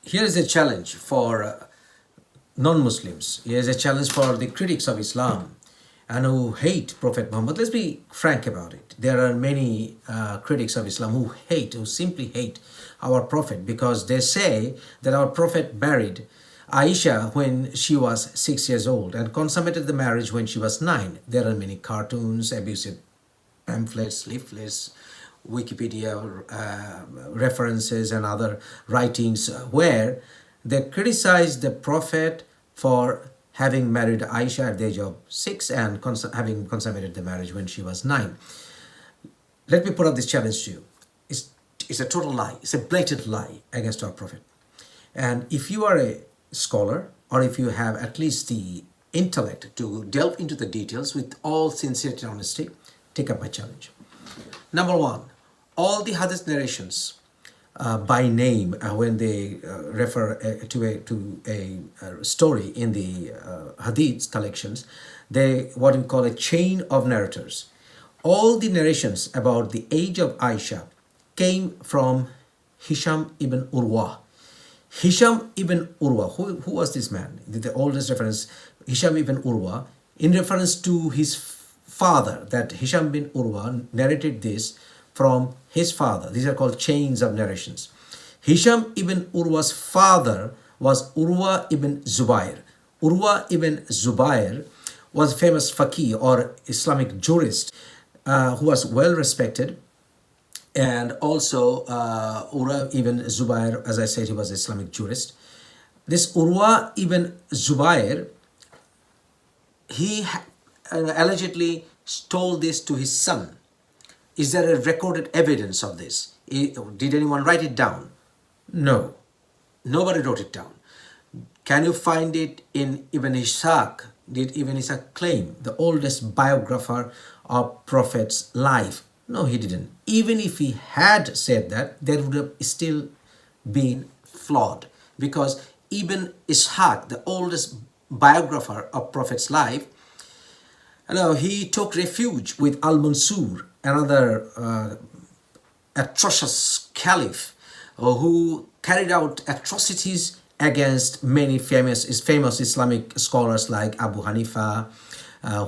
Here is a challenge for non-Muslims. Here is a challenge for the critics of Islam and who hate Prophet Muhammad. Let's be frank about it. There are many critics of Islam who simply hate our Prophet because they say that our Prophet married Aisha when she was 6 years old and consummated the marriage when she was 9. There are many cartoons, abusive pamphlets, leaflets, Wikipedia references and other writings where they criticize the Prophet for having married Aisha at the age of 6 and having consummated the marriage when she was 9. Let me put up this challenge to you. It's a total lie. It's a blatant lie against our Prophet. And if you are a scholar or if you have at least the intellect to delve into the details with all sincerity and honesty, take up my challenge. Number one, all the hadith narrations by name when they refer to a story in the hadith collections, they what we call a chain of narrators. All the narrations about the age of Aisha came from Hisham ibn Urwa. Hisham ibn Urwa, who was this man? The oldest reference, Hisham ibn Urwa, in reference to his father, that Hisham ibn Urwa narrated this from his father. These are called chains of narrations. Hisham ibn Urwa's father was Urwa ibn Zubair. Urwa ibn Zubair was a famous faqih or Islamic jurist who was well respected. And also Urwa ibn Zubair, as I said, he was an Islamic jurist. This Urwa ibn Zubair, he allegedly told this to his son. Is there a recorded evidence of this? Did anyone write it down? No. Nobody wrote it down. Can you find it in Ibn Ishaq? Did Ibn Ishaq claim, the oldest biographer of Prophet's life? No, he didn't. Even if he had said that, there would have still been flawed. Because Ibn Ishaq, the oldest biographer of Prophet's life, he took refuge with Al-Mansur, another atrocious caliph who carried out atrocities against many famous Islamic scholars like Abu Hanifa,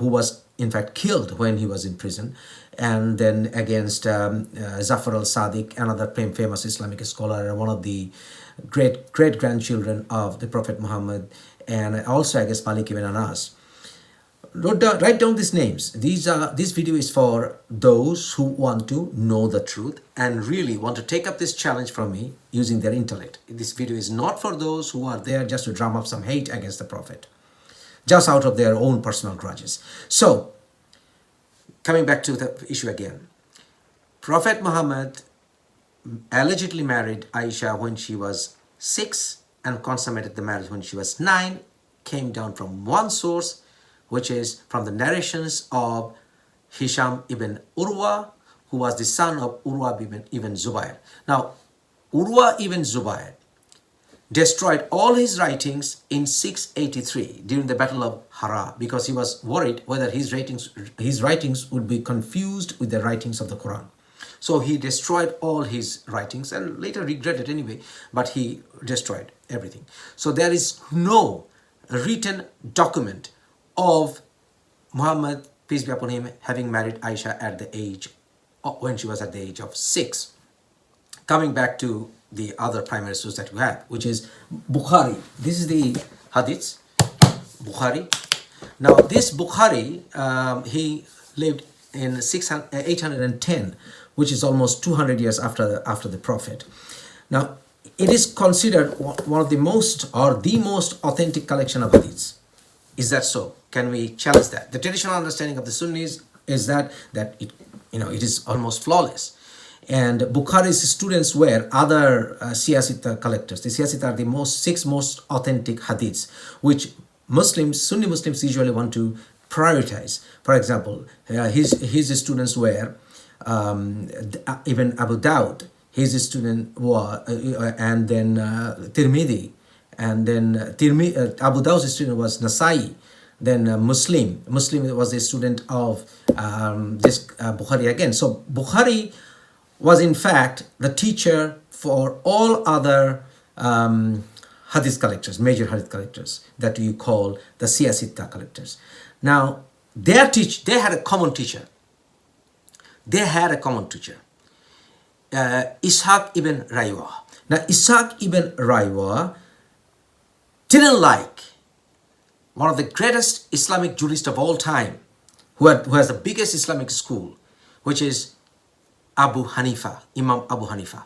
who was in fact killed when he was in prison, and then against Zafar al-Sadiq, another famous Islamic scholar and one of the great-grandchildren of the Prophet Muhammad, and also against Malik ibn Anas. Write down these names. This video is for those who want to know the truth and really want to take up this challenge from me using their intellect. This video is not for those who are there just to drum up some hate against the Prophet, just out of their own personal grudges. So, coming back to the issue again. Prophet Muhammad allegedly married Aisha when she was 6 and consummated the marriage when she was 9, came down from one source, which is from the narrations of Hisham ibn Urwa, who was the son of Urwa ibn Zubair. Now, Urwa ibn Zubair destroyed all his writings in 683 during the Battle of Hara because he was worried whether his writings would be confused with the writings of the Quran. So he destroyed all his writings and later regretted anyway, but he destroyed everything. So there is no written document of Muhammad, peace be upon him, having married Aisha at the age when she was at the age of 6. Coming back to the other primary source that we have, which is Bukhari. This is the hadiths, Bukhari. Now this Bukhari, he lived in 810, which is almost 200 years after the Prophet. Now it is considered one of the most or the most authentic collection of hadiths. Is that so? Can we challenge that? The traditional understanding of the Sunnis is that it is almost flawless. And Bukhari's students were other Siyasita collectors. The Siyasita are the six most authentic hadiths, which Sunni Muslims usually want to prioritize. For example, his students were even Abu Dawud, his student was, and then Tirmidhi, and then Abu Dawud's student was Nasai, then Muslim was a student of this Bukhari again. So Bukhari was in fact the teacher for all other hadith collectors, major hadith collectors that you call the Siyasitta collectors. Now, they had a common teacher. They had a common teacher, Ishaq ibn Raywa. Now, Ishaq ibn Raywa didn't like one of the greatest Islamic jurists of all time, who has the biggest Islamic school, which is Abu Hanifa, Imam Abu Hanifa.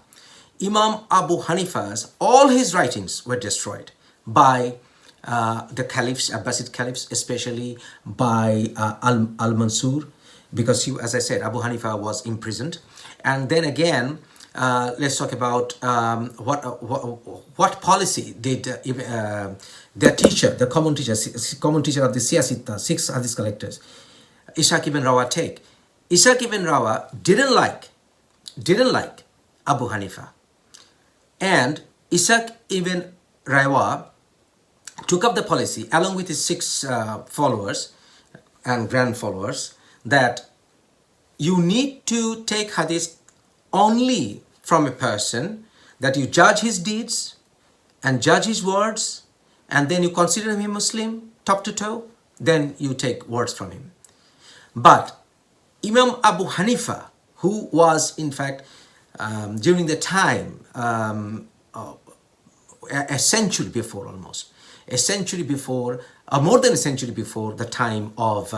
Imam Abu Hanifa's, all his writings were destroyed by the caliphs, Abbasid caliphs, especially by Al-Mansur, because he, as I said, Abu Hanifa was imprisoned. And then again, let's talk about what policy did their teacher, the common teacher of the Siyasitta, 6 hadith collectors, Ishaq ibn Rawa take. Ishaq ibn Rawa didn't like Abu Hanifa. And Ishaq ibn Rawa took up the policy along with his 6 followers and grand followers that you need to take hadith only from a person that you judge his deeds and judge his words, and then you consider him a Muslim top to toe, then you take words from him. But Imam Abu Hanifa, who was in fact during the time, a century before almost, a century before, or more than a century before the time of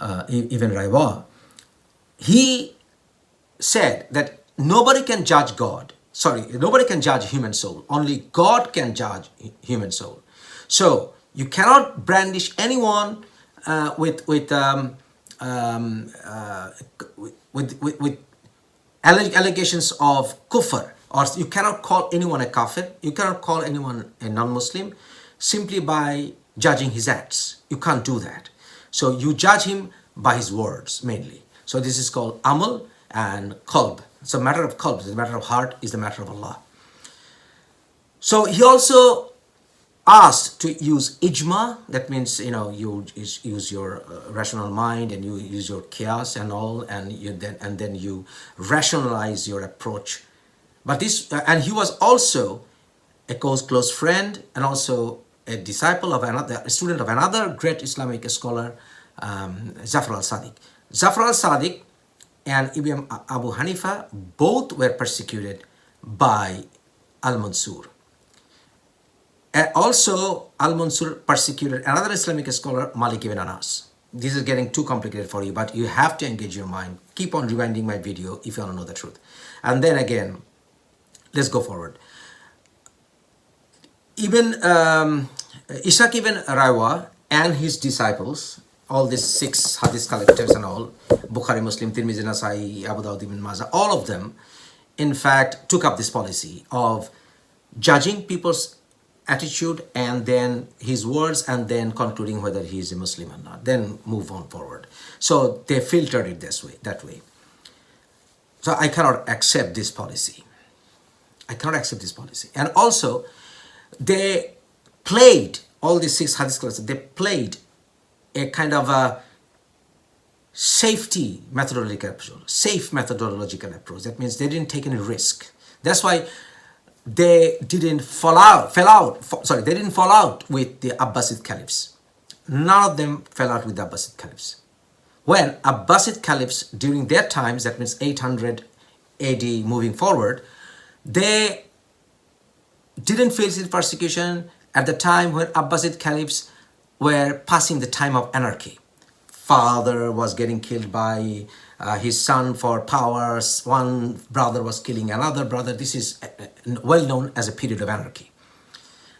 Ibn Raywa, he said that nobody can judge God. Sorry, nobody can judge human soul. Only God can judge human soul. So you cannot brandish anyone with allegations of kufr, or you cannot call anyone a kafir. You cannot call anyone a non-Muslim simply by judging his acts. You can't do that. So you judge him by his words mainly. So this is called amal and qalb. It's a matter of qalb, it's a matter of heart, is the matter of Allah. So he also asked to use ijma. That means, you know, you use your rational mind and you use your qiyas and all, and then you rationalize your approach. But this, and he was also a close friend and also a disciple of a student of another great Islamic scholar, Zafar al-Sadiq. Zafar al-Sadiq and Ibn Abu Hanifa both were persecuted by Al-Mansur. And also, Al-Mansur persecuted another Islamic scholar, Malik ibn Anas. This is getting too complicated for you, but you have to engage your mind. Keep on rewinding my video if you want to know the truth. And then again, let's go forward. Ishaq ibn Rawa and his disciples, all these 6 hadith collectors and all, Bukhari, Muslim, Tirmidhi, Nasai, Abu Dawud, Ibn Majah, all of them, in fact, took up this policy of judging people's attitude and then his words and then concluding whether he is a Muslim or not, then move on forward. So they filtered it that way. So I cannot accept this policy. I cannot accept this policy. And also, they played, all these 6 hadith scholars, they played a kind of a safe methodological approach. That means they didn't take any risk. That's why they didn't fall out with the Abbasid caliphs. None of them fell out with the Abbasid caliphs. When Abbasid caliphs, during their times, that means 800 AD moving forward, they didn't face persecution at the time when Abbasid caliphs were passing the time of anarchy. Father was getting killed by his son for power. One brother was killing another brother. This is well known as a period of anarchy.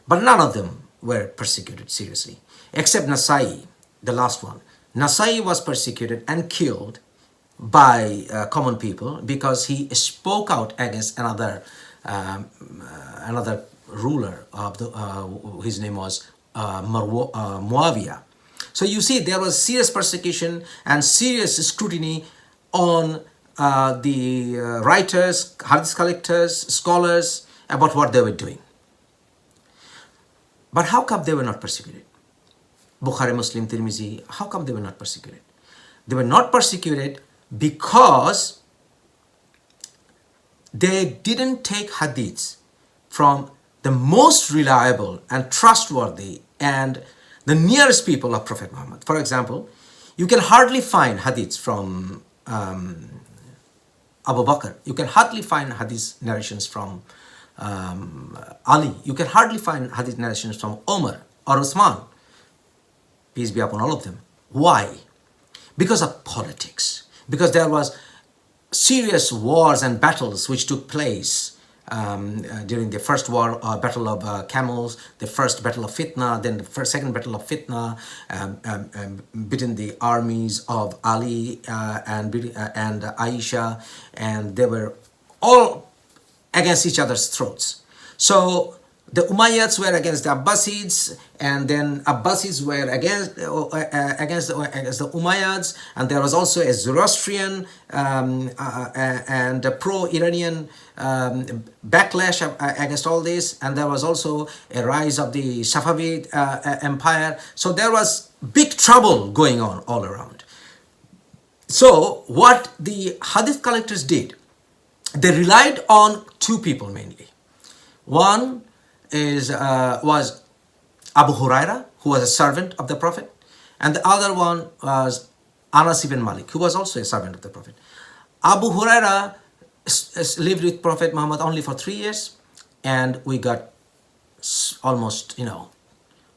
But none of them were persecuted seriously, except Nasai, the last one. Nasai was persecuted and killed by common people because he spoke out against another ruler of his name was Muawiyah. So you see, there was serious persecution and serious scrutiny on the writers, hadith collectors, scholars about what they were doing. But how come they were not persecuted? Bukhari, Muslim, Tirmidhi, how come they were not persecuted? They were not persecuted because they didn't take hadiths from the most reliable and trustworthy and the nearest people of Prophet Muhammad. For example, you can hardly find hadiths from Abu Bakr. You can hardly find hadith narrations from Ali. You can hardly find hadith narrations from Omar or Uthman. Peace be upon all of them. Why? Because of politics. Because there was serious wars and battles which took place during the first war, battle of camels, the first battle of Fitna, then the second battle of Fitna, between the armies of Ali and Aisha, and they were all against each other's throats. So the Umayyads were against the Abbasids, and then Abbasids were against the Umayyads, and there was also a Zoroastrian and a pro-Iranian backlash against all this, and there was also a rise of the Safavid empire. So there was big trouble going on all around. So what the hadith collectors did, they relied on two people mainly. One was Abu Huraira, who was a servant of the Prophet, and the other one was Anas ibn Malik, who was also a servant of the Prophet. Abu Huraira lived with Prophet Muhammad only for 3 years, and we got almost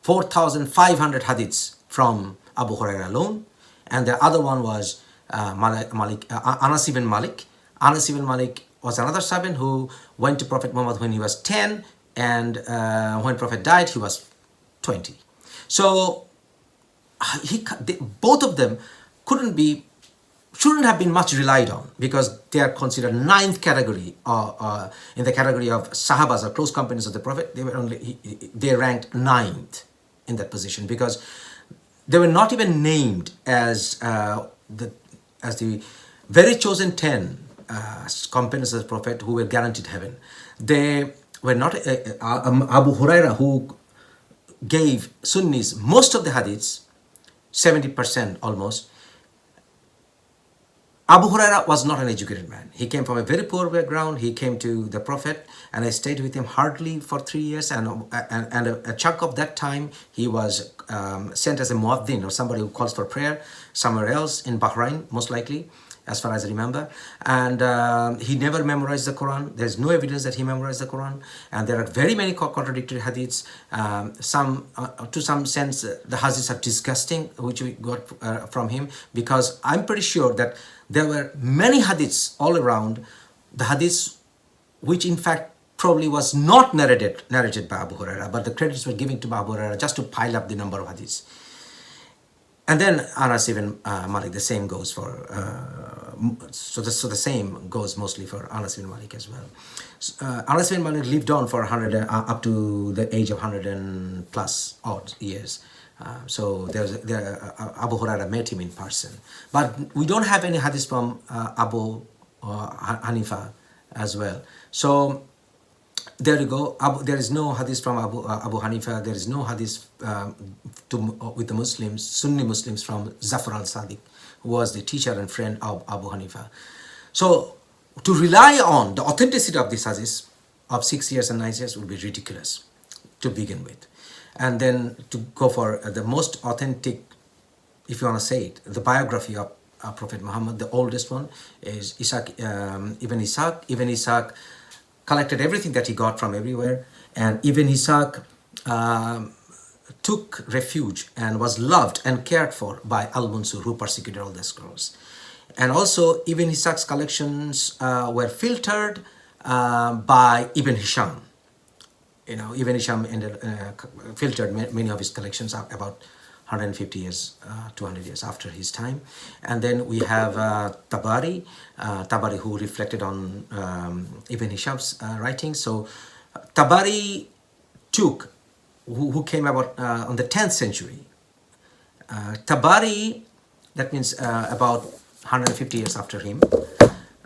4,500 hadiths from Abu Huraira alone. And the other one was Anas ibn Malik. Anas ibn Malik was another servant who went to Prophet Muhammad when he was 10, and when Prophet died, he was 20. So both of them shouldn't have been much relied on, because they are considered ninth category in the category of Sahabas or close companions of the Prophet. They ranked ninth in that position, because they were not even named as the very chosen 10 companions of the Prophet who were guaranteed heaven. They were not Abu Huraira, who gave Sunnis most of the hadiths, 70% almost. Abu Huraira was not an educated man. He came from a very poor background. He came to the Prophet, and I stayed with him hardly for 3 years, and a chunk of that time he was sent as a muaddin, or somebody who calls for prayer, somewhere else in Bahrain, most likely, as far as I remember. And he never memorized the Quran. There's no evidence that he memorized the Quran, and there are very many contradictory hadiths. To some sense, the hadiths are disgusting, which we got from him, because I'm pretty sure that there were many hadiths all around, the hadiths which in fact probably was not narrated by Abu Huraira, but the credits were given to Abu Huraira just to pile up the number of hadiths. And then Anas ibn Malik, the same goes for, so the same goes mostly for Anas ibn Malik as well. Anas ibn Malik lived on for up to the age of 100 and plus odd years. So Abu Huraira met him in person. But we don't have any hadith from Abu Hanifa as well. So there you go. There is no hadith from Abu Hanifa. There is no hadith with the Muslims, Sunni Muslims, from Zafar al-Sadiq, who was the teacher and friend of Abu Hanifa. So to rely on the authenticity of this hadith of 6 years and 9 years would be ridiculous to begin with. And then to go for the most authentic, if you want to say it, the biography of Prophet Muhammad, the oldest one is Ibn Ishaq. Ibn Ishaq collected everything that he got from everywhere, and Ibn Ishaq took refuge and was loved and cared for by Al-Mansur, who persecuted all the scholars. And also Ibn Ishaq's collections were filtered by Ibn Hisham. Ibn Hisham filtered many of his collections about 150 years, 200 years after his time. And then we have Tabari, who reflected on Ibn Hisham's writings. So Tabari who came about on the 10th century. Tabari, that means about 150 years after him,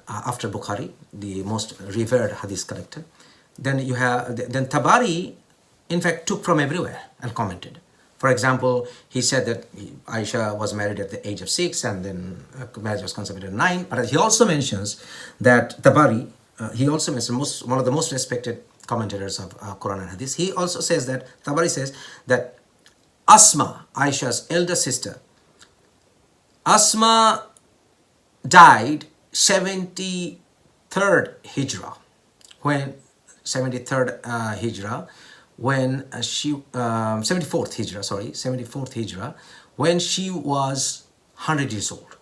after Bukhari, the most revered hadith collector. Then Tabari, in fact, took from everywhere and commented. For example, he said that Aisha was married at the age of 6, and then marriage was consummated at 9. But he also mentions that Tabari, he also mentions one of the most respected commentators of Quran and Hadith. He also says that, Tabari says that Asma, Aisha's elder sister, Asma died 73rd Hijrah, when 73rd Hijrah, when 74th Hijrah, 74th Hijrah, when she was 100 years old.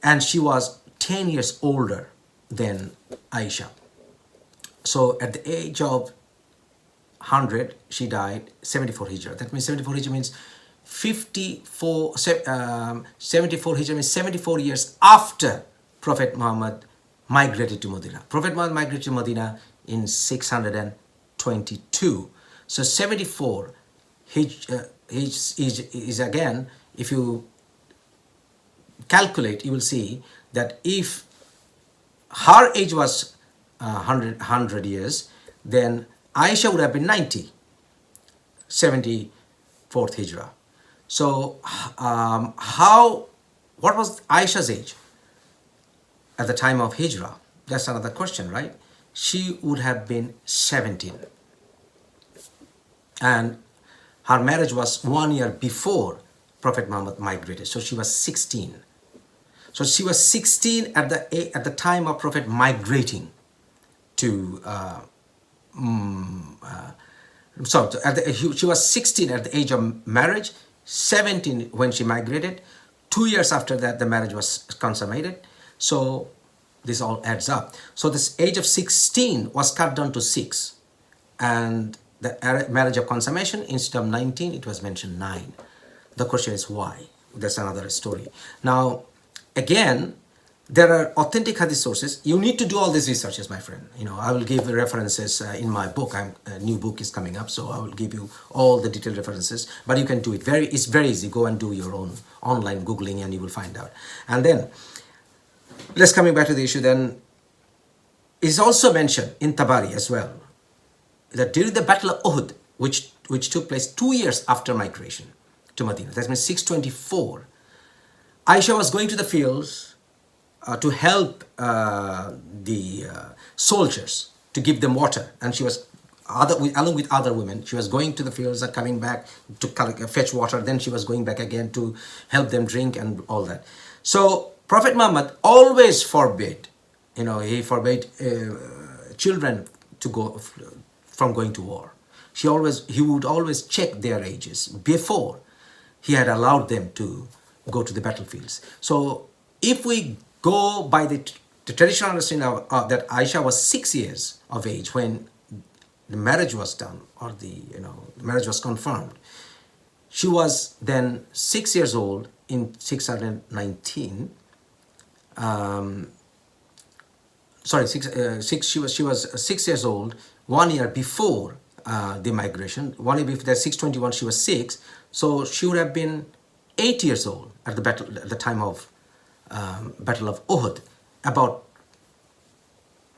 And she was 10 years older than Aisha. So at the age of 100, she died 74 Hijrah. That means 74 Hijrah means 74 Hijrah means 74 years after Prophet Muhammad migrated to Medina. Prophet Muhammad migrated to Medina in 622. So 74 is again, if you calculate, you will see that if her age was 100 years, then Aisha would have been 90, 74th Hijrah. So what was Aisha's age at the time of Hijrah? That's another question, right? She would have been 17. And her marriage was 1 year before Prophet Muhammad migrated. So she was 16. So she was 16 at the time of Prophet migrating to she was 16 at the age of marriage, 17 when she migrated. 2 years after that, the marriage was consummated. So this all adds up. So this age of 16 was cut down to 6. And the marriage of consummation, instead of 19, it was mentioned 9. The question is why? That's another story. Now, again, there are authentic hadith sources. You need to do all these researches, my friend. I will give references in my book. A new book is coming up, so I will give you all the detailed references. But you can do it. It's very easy. Go and do your own online Googling and you will find out. And then, let's coming back to the issue then. It's also mentioned in Tabari as well, that during the Battle of Uhud, which took place 2 years after migration to Medina, that means 624, Aisha was going to the fields to help the soldiers, to give them water, and she was along with other women. She was going to the fields and coming back to fetch water. Then she was going back again to help them drink and all that. So Prophet Muhammad always forbade, he forbade children to go from going to war. He would always check their ages before he had allowed them to go to the battlefields. So if we go by the traditional understanding of that Aisha was 6 years of age when the marriage was done, or the marriage was confirmed, she was then 6 years old in 619. She was 6 years old 1 year before the migration. 1 year before that, 621, she was 6. So she would have been 8 years old at the time of Battle of Uhud. About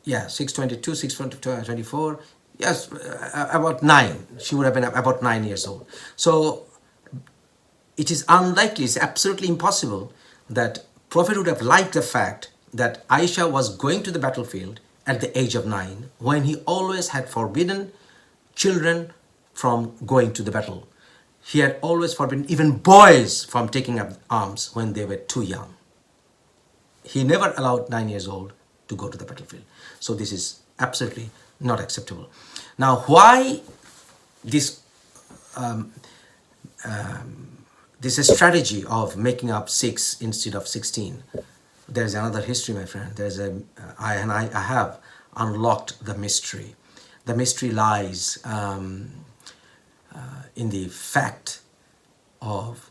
622, 624. Yes, about 9. She would have been about 9 years old. So it is unlikely, it's absolutely impossible that Prophet would have liked the fact that Aisha was going to the battlefield at the age of 9, when he always had forbidden children from going to the battle. He had always forbidden even boys from taking up arms when they were too young. He never allowed 9 years old to go to the battlefield. So this is absolutely not acceptable. Now, why this strategy of making up 6 instead of 16? There's another history, my friend. I have unlocked the mystery. The mystery lies in the fact of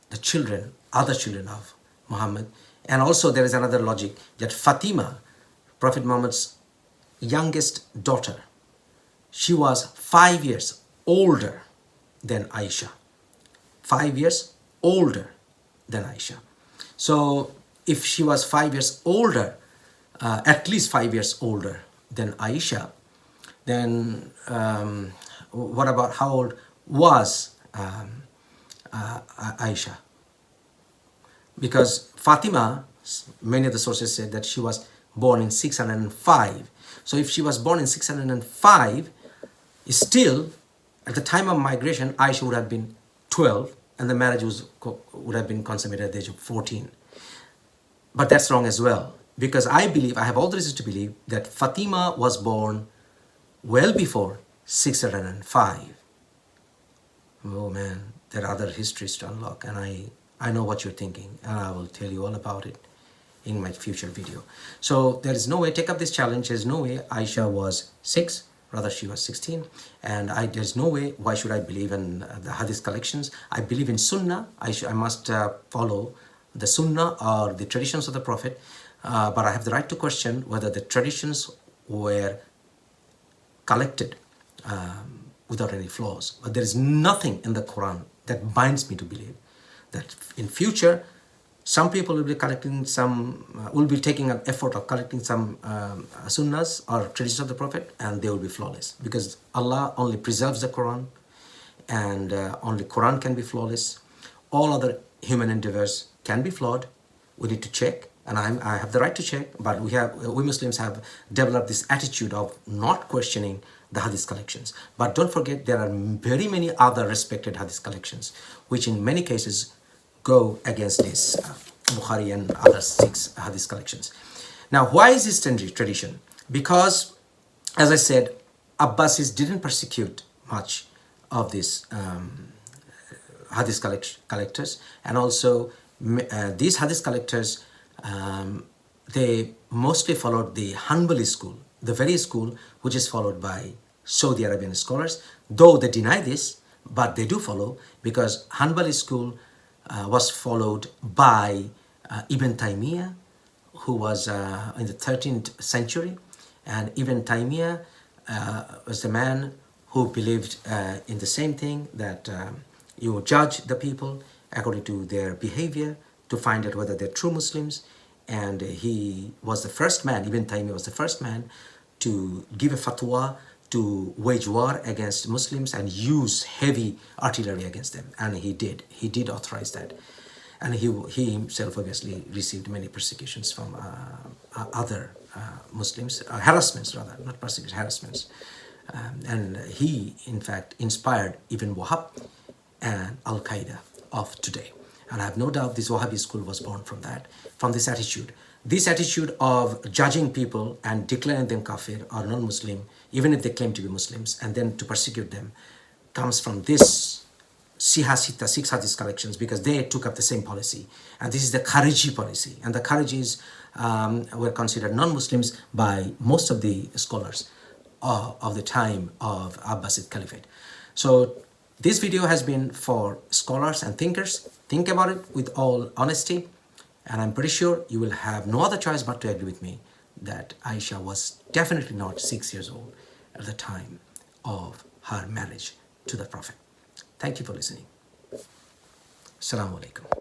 the other children of Muhammad. And also there is another logic that Fatima, Prophet Muhammad's youngest daughter, she was 5 years older than Aisha. 5 years older than Aisha. So if she was 5 years older, at least 5 years older than Aisha, then what about how old was Aisha? Because Fatima, many of the sources said that she was born in 605. So if she was born in 605, still at the time of migration, Aisha would have been 12, and the marriage would have been consummated at the age of 14. But that's wrong as well, because I have all the reasons to believe that Fatima was born well before 605. Oh man, there are other histories to unlock, and I know what you're thinking, and I will tell you all about it in my future video. So there is no way, take up this challenge, there's no way Aisha was 6, rather she was 16, and there's no way, why should I believe in the hadith collections? I believe in sunnah. I must follow the sunnah or the traditions of the Prophet, but I have the right to question whether the traditions were collected without any flaws. But there is nothing in the Quran that binds me to believe that in future some people will be collecting will be taking an effort of collecting some sunnahs or traditions of the Prophet, and they will be flawless, because Allah only preserves the Quran, and only Quran can be flawless. All other human endeavors can be flawed. We need to check, and I have the right to check, but we Muslims have developed this attitude of not questioning the hadith collections. But don't forget, there are very many other respected hadith collections, which in many cases go against this Bukhari and other 6 hadith collections. Now, why is this tradition? Because, as I said, Abbasis didn't persecute much of these hadith collectors, and also these hadith collectors, they mostly followed the Hanbali school, the very school which is followed by Saudi Arabian scholars, though they deny this, but they do follow, because Hanbali school was followed by Ibn Taymiyyah, who was in the 13th century, and Ibn Taymiyyah was the man who believed in the same thing, that you judge the people according to their behavior to find out whether they're true Muslims. And he was the first man, Ibn Taymiyyah was the first man to give a fatwa to wage war against Muslims and use heavy artillery against them. And he did authorize that. And he himself obviously received many persecutions from other Muslims, harassments rather, not persecutions, harassments. And he, in fact, inspired Ibn Wahab and Al-Qaeda of today. And I have no doubt this Wahhabi school was born from that, from this attitude. This attitude of judging people and declaring them kafir or non-Muslim, even if they claim to be Muslims, and then to persecute them, comes from this Siha Sita, 6 hadith collections, because they took up the same policy. And this is the Khariji policy. And the Kharijis were considered non-Muslims by most of the scholars of the time of Abbasid Caliphate. So this video has been for scholars and thinkers. Think about it with all honesty. And I'm pretty sure you will have no other choice but to agree with me that Aisha was definitely not 6 years old at the time of her marriage to the Prophet. Thank you for listening. Assalamu alaikum.